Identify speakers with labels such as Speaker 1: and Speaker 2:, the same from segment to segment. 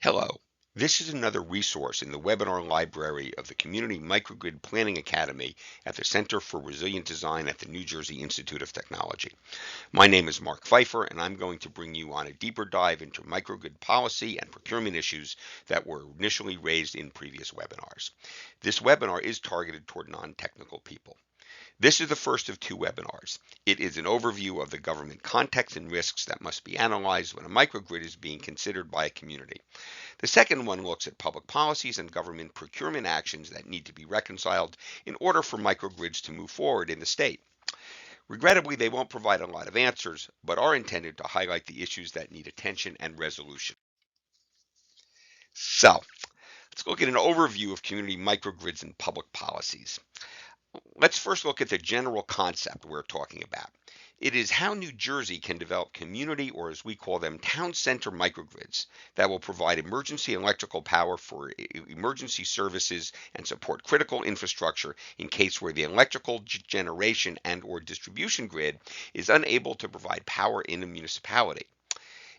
Speaker 1: Hello. This is another resource in the webinar library of the Community Microgrid Planning Academy at the Center for Resilient Design at the New Jersey Institute of Technology. My name is Marc Pfeiffer, and I'm going to bring you on a deeper dive into microgrid policy and procurement issues that were initially raised in previous webinars. This webinar is targeted toward non-technical people. This is the first of two webinars. It is an overview of the government context and risks that must be analyzed when a microgrid is being considered by a community. The second one looks at public policies and government procurement actions that need to be reconciled in order for microgrids to move forward in the state. Regrettably, they won't provide a lot of answers, but are intended to highlight the issues that need attention and resolution. So, let's look at an overview of community microgrids and public policies. Let's first look at the general concept we're talking about. It is how New Jersey can develop community, or as we call them, town center microgrids that will provide emergency electrical power for emergency services and support critical infrastructure in case where the electrical generation and or distribution grid is unable to provide power in a municipality.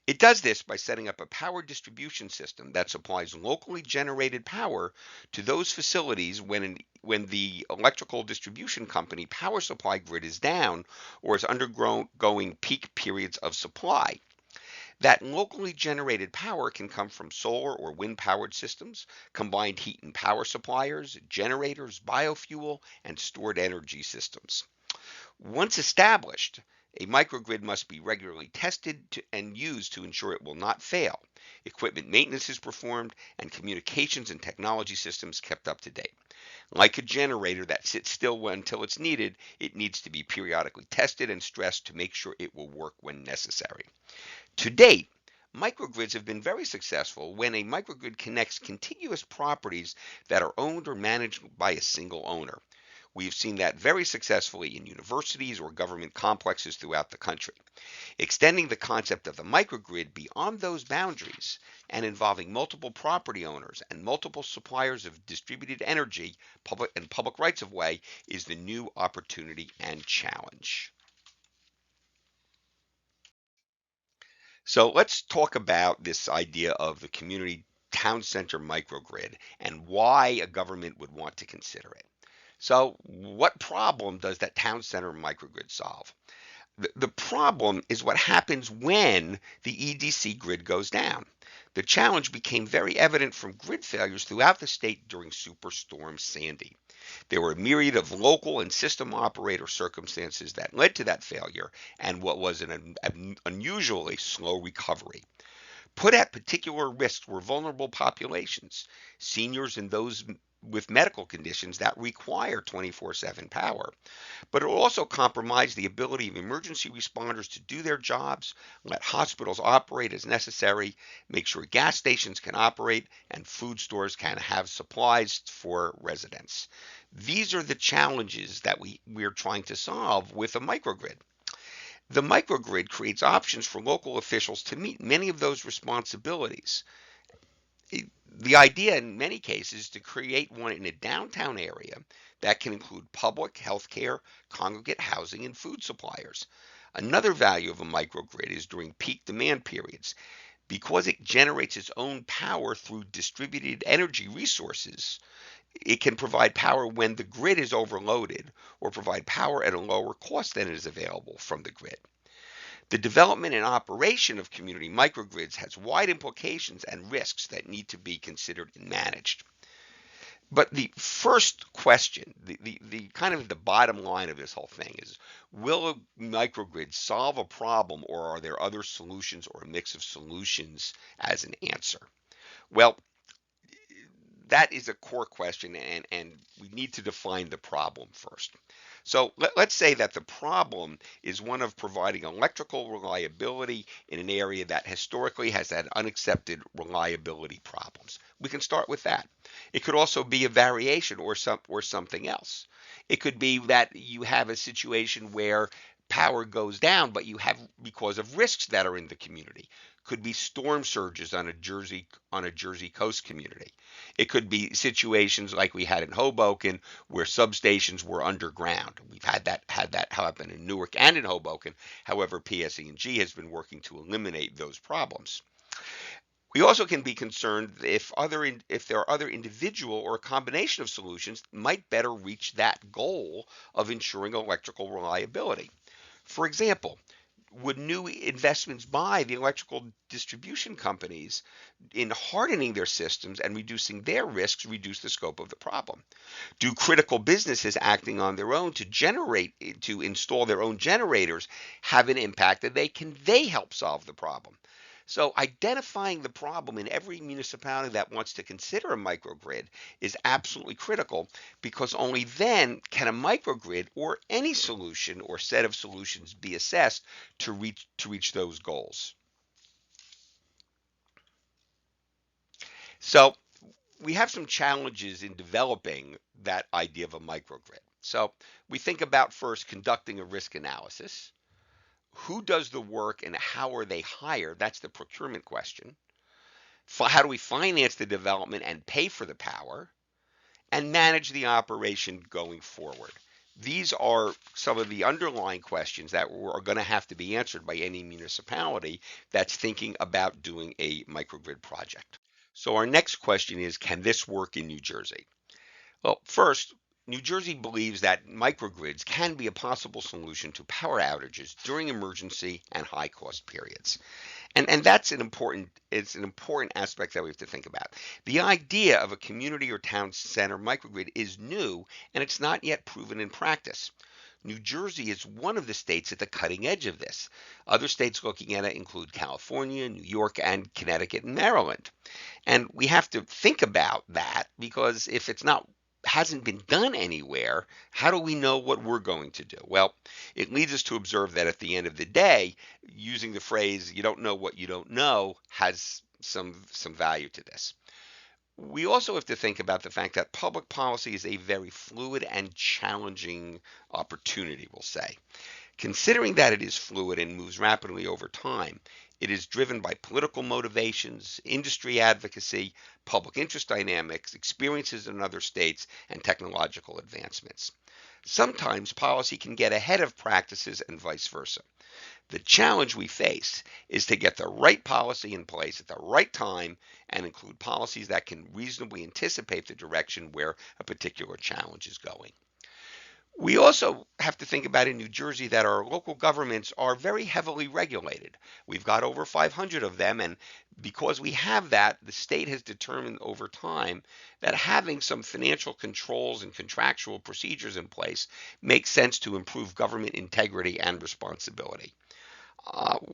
Speaker 1: It does this by setting up a power distribution system that supplies locally generated power to those facilities when the electrical distribution company power supply grid is down or is undergoing peak periods of supply. That locally generated power can come from solar or wind powered systems, combined heat and power suppliers, generators, biofuel, and stored energy systems. Once established, a microgrid must be regularly tested and used to ensure it will not fail. Equipment maintenance is performed and communications and technology systems kept up to date. Like a generator that sits still until it's needed, it needs to be periodically tested and stressed to make sure it will work when necessary. To date, microgrids have been very successful when a microgrid connects contiguous properties that are owned or managed by a single owner. We've seen that very successfully in universities or government complexes throughout the country. Extending the concept of the microgrid beyond those boundaries and involving multiple property owners and multiple suppliers of distributed energy, public rights of way is the new opportunity and challenge. So let's talk about this idea of the community town center microgrid and why a government would want to consider it. So what problem does that town center microgrid solve? The problem is what happens when the EDC grid goes down. The challenge became very evident from grid failures throughout the state during Superstorm Sandy. There were a myriad of local and system operator circumstances that led to that failure and what was an unusually slow recovery. Put at particular risk were vulnerable populations, seniors and those with medical conditions that require 24/7 power. But it will also compromise the ability of emergency responders to do their jobs, let hospitals operate as necessary, make sure gas stations can operate, and food stores can have supplies for residents. These are the challenges that we're trying to solve with a microgrid. The microgrid creates options for local officials to meet many of those responsibilities. The idea in many cases is to create one in a downtown area that can include public, healthcare, congregate housing, and food suppliers. Another value of a microgrid is during peak demand periods. Because it generates its own power through distributed energy resources, it can provide power when the grid is overloaded or provide power at a lower cost than is available from the grid. The development and operation of community microgrids has wide implications and risks that need to be considered and managed. But the first question, the kind of the bottom line of this whole thing is, will a microgrid solve a problem, or are there other solutions or a mix of solutions as an answer? Well, that is a core question, and we need to define the problem first. So let's say that the problem is one of providing electrical reliability in an area that historically has had unaccepted reliability problems. We can start with that. It could also be a variation or something else. It could be that you have a situation where power goes down, but you have because of risks that are in the community. Could be storm surges on a Jersey coast community. It could be situations like we had in Hoboken where substations were underground. We've had that happen in Newark and in Hoboken. However, PSE&G has been working to eliminate those problems. We also can be concerned if there are other individual or a combination of solutions that might better reach that goal of ensuring electrical reliability. For example, would new investments by the electrical distribution companies in hardening their systems and reducing their risks reduce the scope of the problem? Do critical businesses acting on their own to install their own generators have an impact that they help solve the problem? So identifying the problem in every municipality that wants to consider a microgrid is absolutely critical, because only then can a microgrid or any solution or set of solutions be assessed to reach those goals. So we have some challenges in developing that idea of a microgrid. So we think about first conducting a risk analysis. Who does the work and how are they hired? That's the procurement question. How do we finance the development and pay for the power and manage the operation going forward? These are some of the underlying questions that are going to have to be answered by any municipality that's thinking about doing a microgrid project. So our next question is, can this work in New Jersey? Well, first, New Jersey believes that microgrids can be a possible solution to power outages during emergency and high cost periods. And that's an important aspect that we have to think about. The idea of a community or town center microgrid is new, and it's not yet proven in practice. New Jersey is one of the states at the cutting edge of this. Other states looking at it include California, New York, and Connecticut and Maryland. And we have to think about that, because if it's not hasn't been done anywhere, how do we know what we're going to do? Well, it leads us to observe that at the end of the day, using the phrase "you don't know what you don't know" has some value to this. We also have to think about the fact that public policy is a very fluid and challenging opportunity, we'll say. Considering that it is fluid and moves rapidly over time, it is driven by political motivations, industry advocacy, public interest dynamics, experiences in other states, and technological advancements. Sometimes policy can get ahead of practices and vice versa. The challenge we face is to get the right policy in place at the right time and include policies that can reasonably anticipate the direction where a particular challenge is going. We also have to think about in New Jersey that our local governments are very heavily regulated. We've got over 500 of them, and because we have that, the state has determined over time that having some financial controls and contractual procedures in place makes sense to improve government integrity and responsibility.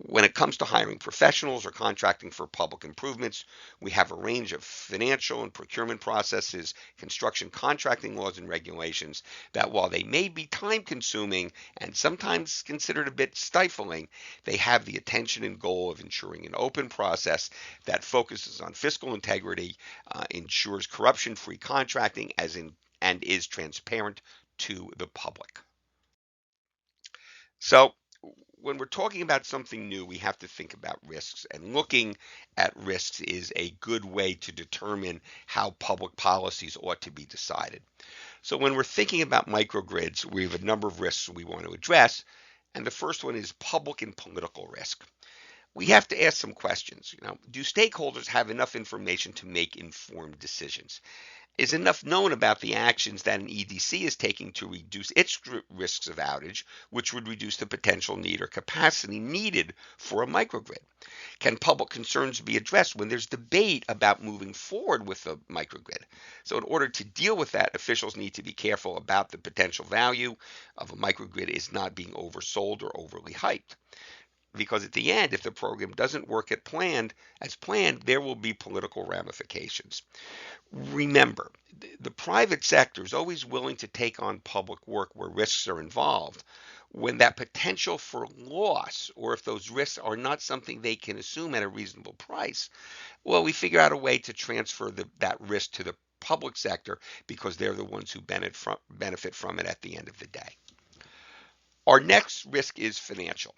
Speaker 1: When it comes to hiring professionals or contracting for public improvements, we have a range of financial and procurement processes, construction contracting laws and regulations that, while they may be time consuming and sometimes considered a bit stifling, they have the attention and goal of ensuring an open process that focuses on fiscal integrity, ensures corruption free contracting, and is transparent to the public. So, when we're talking about something new, we have to think about risks, and looking at risks is a good way to determine how public policies ought to be decided. So when we're thinking about microgrids, we have a number of risks we want to address, and the first one is public and political risk. We have to ask some questions. Do stakeholders have enough information to make informed decisions? Is enough known about the actions that an EDC is taking to reduce its risks of outage, which would reduce the potential need or capacity needed for a microgrid? Can public concerns be addressed when there's debate about moving forward with a microgrid? So in order to deal with that, officials need to be careful about the potential value of a microgrid is not being oversold or overly hyped. Because at the end, if the program doesn't work as planned, there will be political ramifications. Remember, the private sector is always willing to take on public work where risks are involved when that potential for loss, or if those risks are not something they can assume at a reasonable price. Well, we figure out a way to transfer that risk to the public sector, because they're the ones who benefit from it at the end of the day. Our next risk is financial,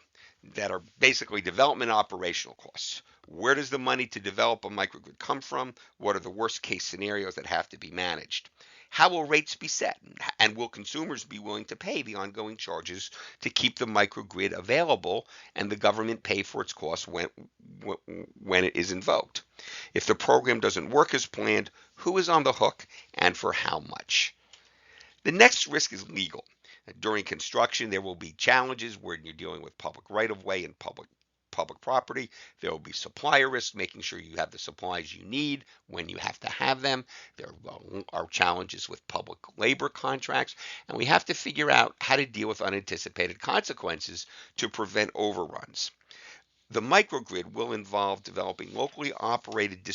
Speaker 1: that are basically development and operational costs. Where does the money to develop a microgrid come from? What are the worst case scenarios that have to be managed? How will rates be set? And will consumers be willing to pay the ongoing charges to keep the microgrid available and the government pay for its costs when it is invoked? If the program doesn't work as planned, who is on the hook and for how much? The next risk is legal. During construction, there will be challenges where you're dealing with public right-of-way and public property. There will be supplier risks, making sure you have the supplies you need when you have to have them. There are challenges with public labor contracts, and we have to figure out how to deal with unanticipated consequences to prevent overruns. The microgrid will involve developing locally operated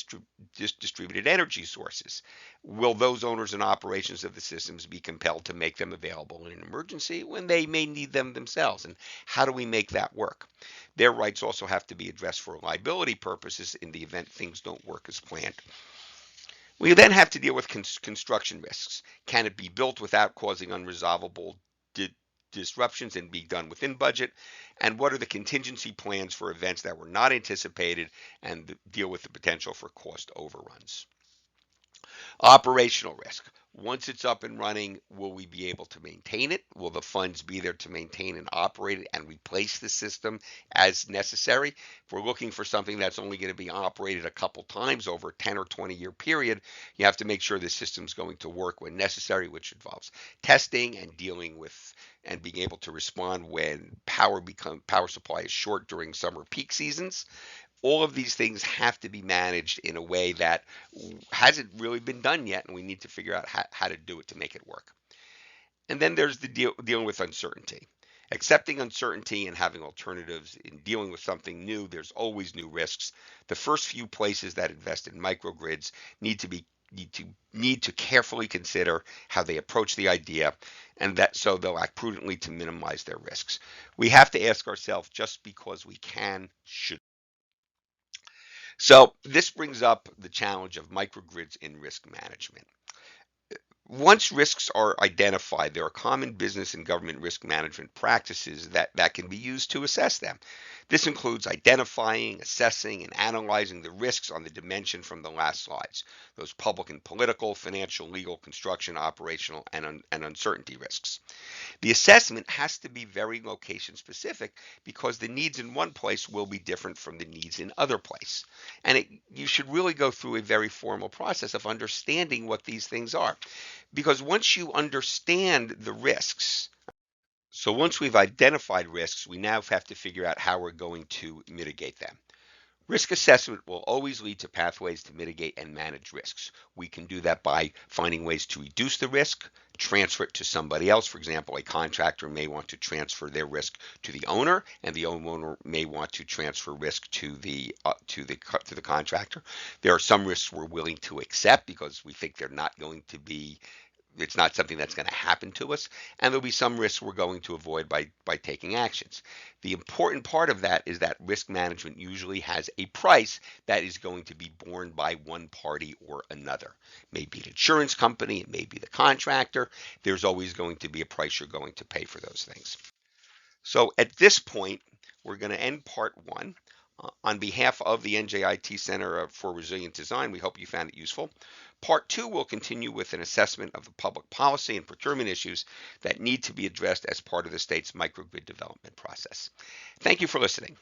Speaker 1: distributed energy sources. Will those owners and operations of the systems be compelled to make them available in an emergency when they may need them themselves? And how do we make that work? Their rights also have to be addressed for liability purposes in the event things don't work as planned. We then have to deal with construction risks. Can it be built without causing unresolvable disruptions and be done within budget? And what are the contingency plans for events that were not anticipated and deal with the potential for cost overruns? Operational risk. Once it's up and running, will we be able to maintain it? Will the funds be there to maintain and operate it and replace the system as necessary? If we're looking for something that's only going to be operated a couple times over a 10 or 20-year period, you have to make sure the system's going to work when necessary, which involves testing and dealing with and being able to respond when power supply is short during summer peak seasons. All of these things have to be managed in a way that hasn't really been done yet, and we need to figure out how to do it to make it work. And then there's the dealing with uncertainty. Accepting uncertainty and having alternatives in dealing with something new, there's always new risks. The first few places that invest in microgrids need to carefully consider how they approach the idea, and that so they'll act prudently to minimize their risks. We have to ask ourselves, just because we can, should. So this brings up the challenge of microgrids in risk management. Once risks are identified, there are common business and government risk management practices that can be used to assess them. This includes identifying, assessing, and analyzing the risks on the dimension from the last slides, those public and political, financial, legal, construction, operational, and uncertainty risks. The assessment has to be very location specific because the needs in one place will be different from the needs in other place. And you should really go through a very formal process of understanding what these things are. Because once you understand the risks, so once we've identified risks, we now have to figure out how we're going to mitigate them. Risk assessment will always lead to pathways to mitigate and manage risks. We can do that by finding ways to reduce the risk, transfer it to somebody else. For example, a contractor may want to transfer their risk to the owner, and the owner may want to transfer risk to the contractor. There are some risks we're willing to accept because we think they're not going to be it's not something that's going to happen to us, and there'll be some risks we're going to avoid by taking actions. The important part of that is that risk management usually has a price that is going to be borne by one party or another. It may be an insurance company, it may be the contractor. There's always going to be a price you're going to pay for those things. So at this point, we're going to end part one. On behalf of the NJIT Center for Resilient Design, we hope you found it useful. Part two will continue with an assessment of the public policy and procurement issues that need to be addressed as part of the state's microgrid development process. Thank you for listening.